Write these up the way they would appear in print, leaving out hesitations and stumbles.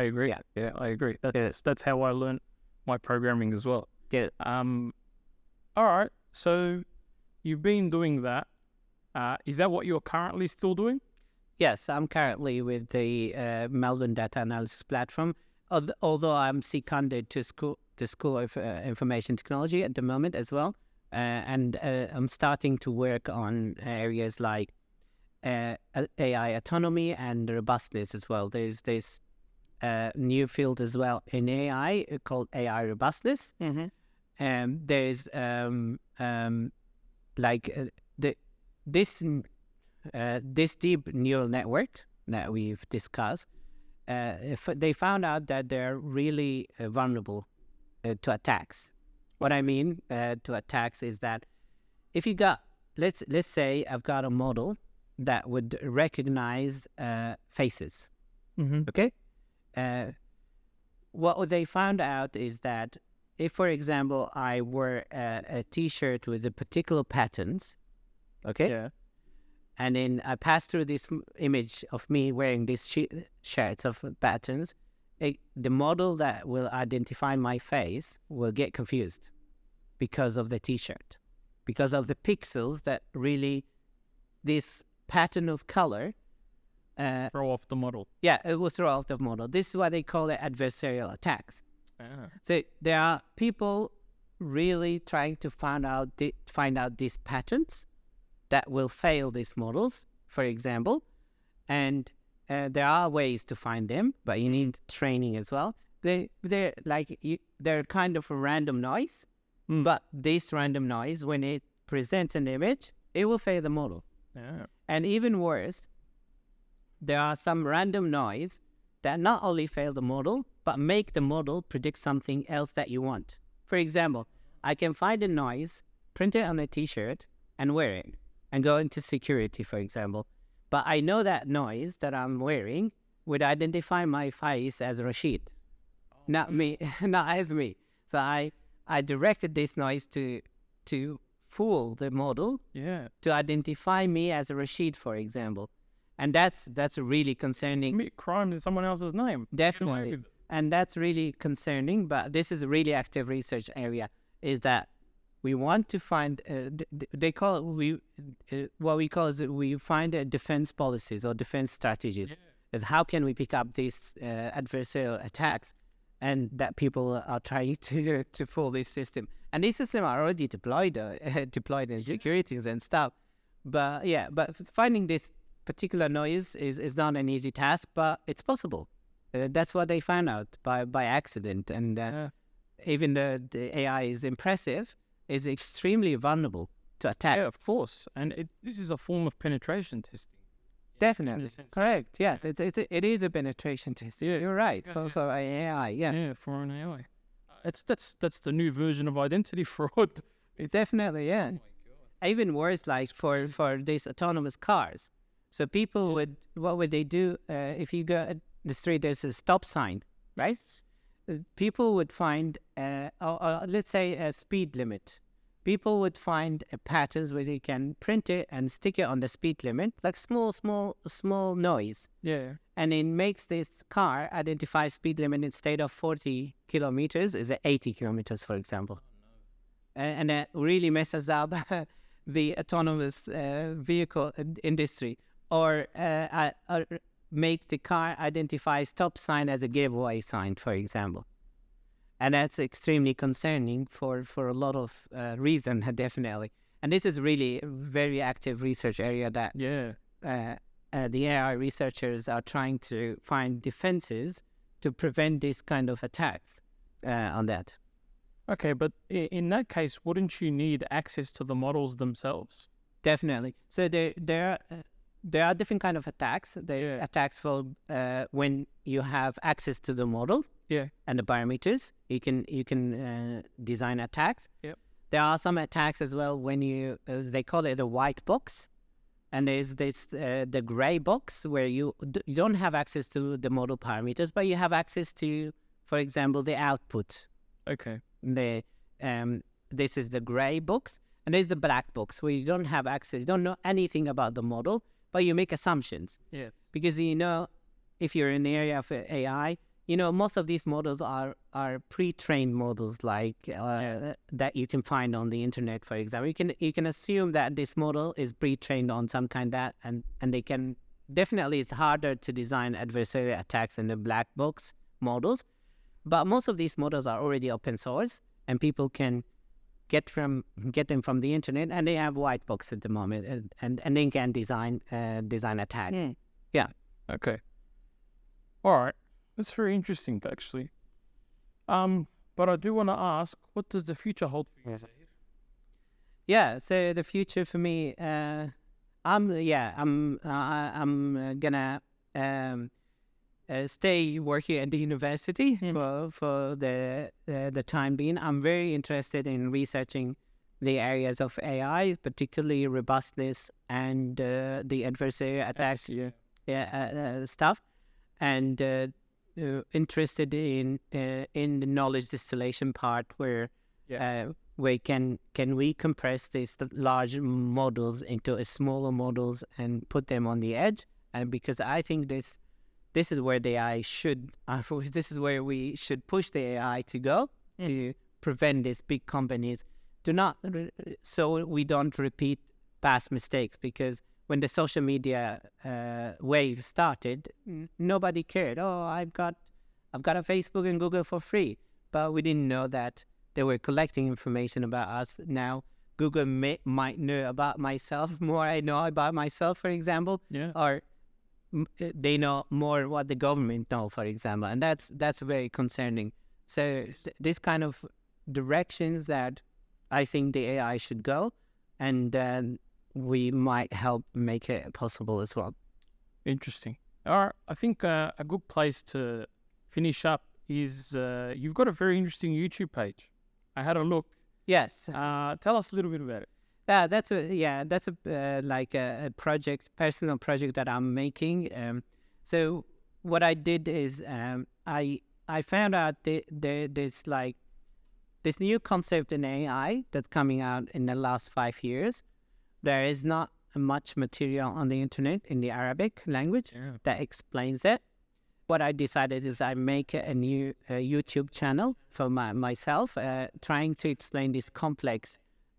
I agree. Yeah, I agree. That's how I learned my programming as well. Yeah. All right. So you've been doing that. Is that what you're currently still doing? Yes, I'm currently with the Melbourne Data Analysis Platform, although I'm seconded to School of Information Technology at the moment as well. And I'm starting to work on areas like AI autonomy and robustness as well. There's this new field as well in AI called AI robustness. Mm-hmm. And there's this deep neural network that we've discussed. If they found out that they're really vulnerable to attacks. What I mean to attacks is that if you got, let's say I've got a model that would recognize faces. Mm-hmm. Okay. What they found out is that if, for example, I wear a T-shirt with a particular patterns, okay, Yeah. and then I pass through this image of me wearing these shirts of patterns, the model that will identify my face will get confused because of the T-shirt, because of the pixels that really this pattern of color Throw off the model. Yeah, it will throw off the model. This is what they call it adversarial attacks. Ah. So there are people really trying to find out these patterns that will fail these models, for example, and there are ways to find them, but you need training as well. They're kind of a random noise, but this random noise, when it presents an image, it will fail the model. Yeah. And even worse, there are some random noise that not only fail the model, but make the model predict something else that you want. For example, I can find a noise, print it on a T-shirt, and wear it, and go into security, for example. But I know that noise that I'm wearing would identify my face as Rashid, not me, not as me. So I directed this noise to fool the model, to identify me as Rashid, for example. And that's really concerning. Commit crimes in someone else's name. Definitely. And that's really concerning, but this is a really active research area, is that we want to find, what we call is we find defense policies or defense strategies. Is how can we pick up these adversarial attacks, and that people are trying to fool this system. And these systems are already deployed in securities and stuff. But finding this particular noise is not an easy task, but it's possible. That's what they found out by accident. And even the AI is impressive, is extremely vulnerable to attack. Yeah, of course. And this is a form of penetration testing. Definitely. Correct. Yes, it is a penetration test. Yeah. You're right. For AI, Yeah, for an AI. That's the new version of identity fraud. Definitely, yeah. Oh my God. Even worse, like for these autonomous cars. So people what would they do if you go at the street, there's a stop sign, right? People would find, let's say, a speed limit. People would find patterns where they can print it and stick it on the speed limit, like small noise. Yeah. And it makes this car identify speed limit instead of 40 kilometers, is 80 kilometers, for example. And that really messes up the autonomous vehicle industry. Or make the car identify stop sign as a giveaway sign, for example. And that's extremely concerning for a lot of reasons, definitely. And this is really a very active research area that the AI researchers are trying to find defenses to prevent this kind of attacks on that. Okay, but in that case, wouldn't you need access to the models themselves? Definitely. So there are different kind of attacks. There are attacks for when you have access to the model and the parameters. You can design attacks. Yep. There are some attacks as well when they call it the white box, and there's this the gray box where you don't have access to the model parameters, but you have access to, for example, the output. Okay. This is the gray box, and there's the black box where you don't have access. You don't know anything about the model, but you make assumptions. Yeah. Because if you're in the area of AI, most of these models are pre-trained models, like that you can find on the internet, for example. You can assume that this model is pre-trained on some kind that, and they can definitely. It's harder to design adversarial attacks in the black box models, but most of these models are already open source, and people can get them from the internet, and they have white box at the moment, and they can design attacks. Yeah. Okay. All right. That's very interesting, actually. But I do want to ask, what does the future hold for you, Zaher? Yeah. So the future for me, I'm gonna stay working at the university for the time being. I'm very interested in researching the areas of AI, particularly robustness and the adversarial attacks stuff, and interested in the knowledge distillation part, where can we compress these large models into smaller models and put them on the edge, and because I think this is where the AI should this is where we should push the AI to go, to prevent these big companies so we don't repeat past mistakes. Because when the social media wave started, nobody cared. Oh, I've got a Facebook and Google for free, but we didn't know that they were collecting information about us. Now Google might know about myself more I know about myself, for example, or they know more what the government know, for example, and that's very concerning. So this kind of directions that I think the AI should go, and we might help make it possible as well. Interesting. All right. I think a good place to finish up is you've got a very interesting YouTube page. I had a look. Yes. Tell us a little bit about it. That's a personal project that I'm making. So what I did is I found out there's like this new concept in AI that's coming out in the last 5 years. There is not much material on the internet in the Arabic language that explains it. What I decided is I make a new YouTube channel for myself, trying to explain these complex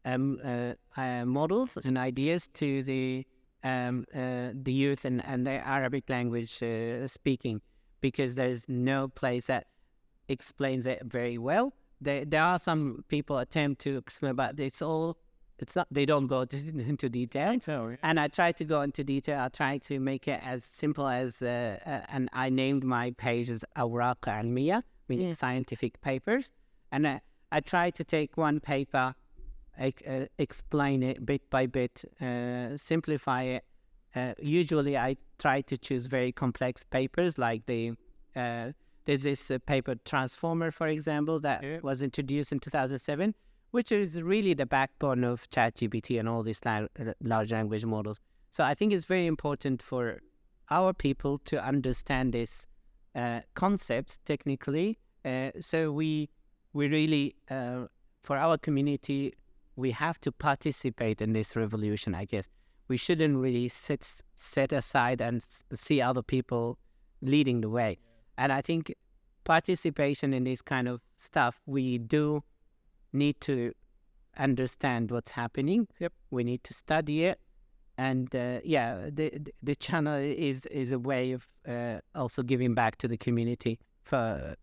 models and ideas to the youth and the Arabic language speaking, because there's no place that explains it very well. There are some people attempt to explain, but it's not. They don't go into detail. And I try to go into detail. I try to make it as simple as, and I named my page as Awraq Almiya, meaning scientific papers. And I try to take one paper, explain it bit by bit, simplify it. Usually I try to choose very complex papers, like there's this paper Transformer, for example, that was introduced in 2007, which is really the backbone of ChatGPT and all these large language models. So I think it's very important for our people to understand this concepts technically. So we really, for our community, we have to participate in this revolution, I guess. We shouldn't really set aside and see other people leading the way. And I think participation in this kind of stuff, we do need to understand what's happening. We need to study it. And the channel is a way of also giving back to the community for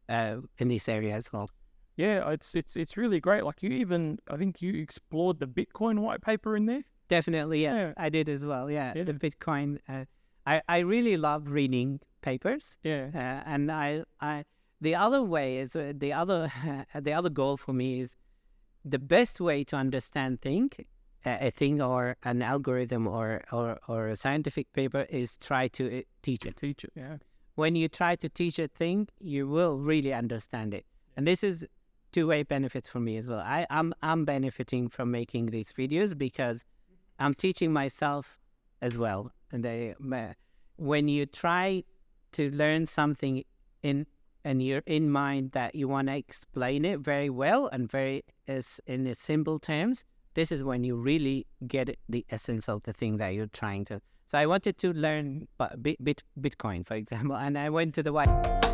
in this area as well. Yeah, it's really great. Like I think you explored the Bitcoin white paper in there. Definitely, yeah. I did as well. Yeah. The Bitcoin. I really love reading papers. And the other way is the other goal for me is the best way to understand a thing or an algorithm or a scientific paper is try to teach it. When you try to teach a thing, you will really understand it. And this is two-way benefits for me as well. I'm benefiting from making these videos because I'm teaching myself as well. And when you try to learn something and you're in mind that you want to explain it very well and in the simple terms, this is when you really get the essence of the thing that you're trying to. So I wanted to learn Bitcoin, for example, and I went to the white.